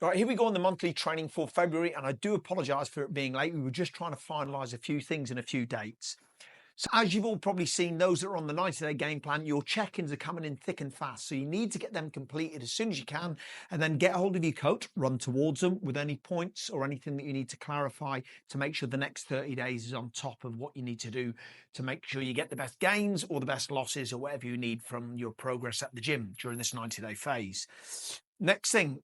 Right, here we go on the monthly training for February, and I do apologise for it being late. We were just trying to finalise a few things and a few dates. So as you've all probably seen, those that are on the 90-day game plan, your check-ins are coming in thick and fast. So you need to get them completed as soon as you can, and then get a hold of your coach, run towards them with any points or anything that you need to clarify to make sure the next 30 days is on top of what you need to do to make sure you get the best gains or the best losses or whatever you need from your progress at the gym during this 90-day phase. Next thing,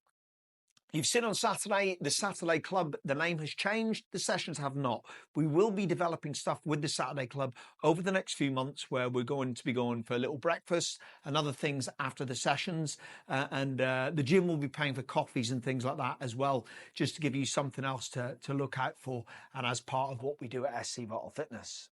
you've seen on Saturday, the Saturday Club, the name has changed. The sessions have not. We will be developing stuff with the Saturday Club over the next few months where we're going to be going for a little breakfast and other things after the sessions. The gym will be paying for coffees and things like that as well, just to give you something else to look out for and as part of what we do at SC Vital Fitness.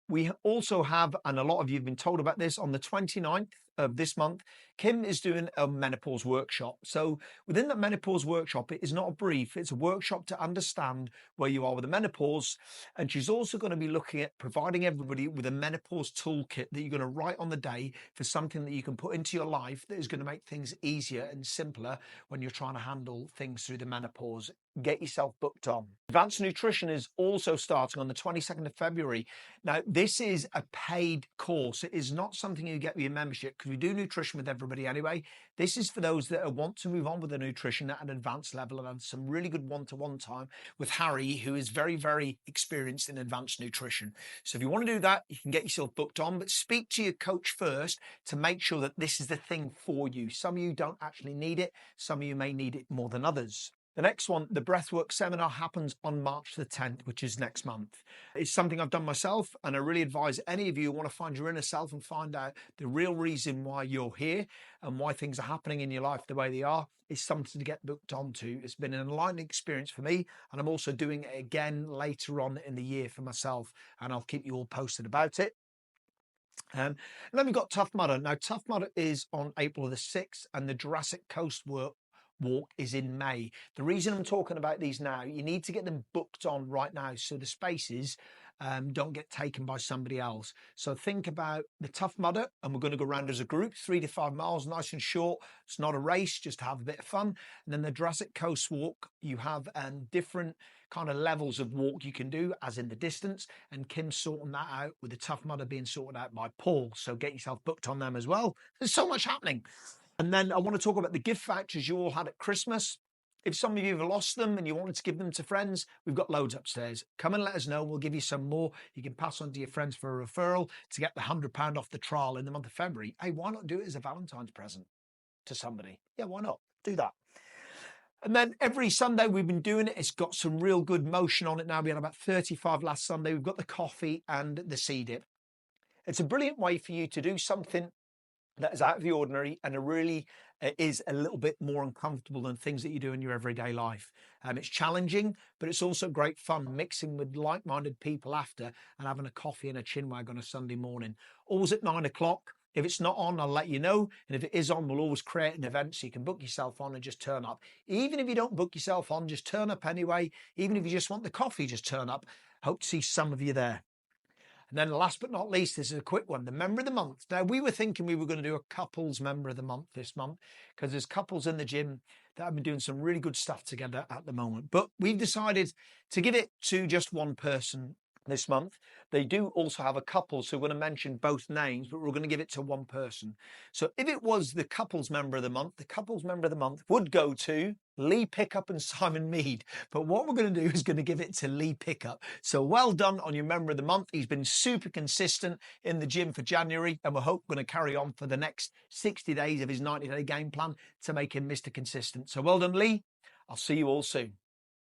We also have, and a lot of you have been told about this, on the 29th of this month, Kim is doing a menopause workshop. So within that menopause workshop, it is not a brief, it's a workshop to understand where you are with the menopause. And she's also going to be looking at providing everybody with a menopause toolkit that you're going to write on the day for something that you can put into your life that is going to make things easier and simpler when you're trying to handle things through the menopause. Get yourself booked on. Advanced Nutrition is also starting on the 22nd of February. Now, this is a paid course. It is not something you get with your membership because we do nutrition with everybody anyway. This is for those that want to move on with the nutrition at an advanced level and have some really good one-to-one time with Harry, who is very, very experienced in advanced nutrition. So if you want to do that, you can get yourself booked on, but speak to your coach first to make sure that this is the thing for you. Some of you don't actually need it. Some of you may need it more than others. The next one, the Breathwork seminar, happens on March the 10th, which is next month. It's something I've done myself, and I really advise any of you who want to find your inner self and find out the real reason why you're here and why things are happening in your life the way they are, is something to get booked onto. It's been an enlightening experience for me, and I'm also doing it again later on in the year for myself, and I'll keep you all posted about it. And then we've got Tough Mudder. Now, Tough Mudder is on April the 6th, and the Jurrasic Coast Walk is in May. The reason I'm talking about these now, you need to get them booked on right now so the spaces don't get taken by somebody else. So think about the Tough Mudder, and we're going to go around as a group, 3 to 5 miles, nice and short. It's not a race, just to have a bit of fun. And then the Jurrasic Coast Walk, you have different kind of levels of walk you can do, as in the distance, and Kim's sorting that out, with the Tough Mudder being sorted out by Paul. So get yourself booked on them as well. There's so much happening. And then I want to talk about the gift vouchers you all had at Christmas. If some of you have lost them and you wanted to give them to friends, we've got loads upstairs. Come and let us know. We'll give you some more. You can pass on to your friends for a referral to get the £100 off the trial in the month of February. Hey, why not do it as a Valentine's present to somebody? Yeah, why not? Do that. And then every Sunday we've been doing it. It's got some real good motion on it now. We had about 35 last Sunday. We've got the coffee and the sea dip. It's a brilliant way for you to do something that is out of the ordinary and it really is a little bit more uncomfortable than things that you do in your everyday life. It's challenging, but it's also great fun mixing with like-minded people after and having a coffee and a chinwag on a Sunday morning. Always at 9 o'clock. If it's not on, I'll let you know. And if it is on, we'll always create an event so you can book yourself on and just turn up. Even if you don't book yourself on, just turn up anyway. Even if you just want the coffee, just turn up. Hope to see some of you there. And then last but not least, this is a quick one, the Member of the Month. Now, we were thinking we were going to do a couples Member of the Month this month because there's couples in the gym that have been doing some really good stuff together at the moment. But we've decided to give it to just one person this month. They do also have a couple, so we're going to mention both names, but we're going to give it to one person. So if it was the couples Member of the Month, the couples Member of the Month would go to Lee Pickup and Simon Mead. But what we're going to do is going to give it to Lee Pickup. So well done on your Member of the Month. He's been super consistent in the gym for January, and we're going to carry on for the next 60 days of his 90-day game plan to make him Mr. Consistent. So well done, Lee. I'll see you all soon.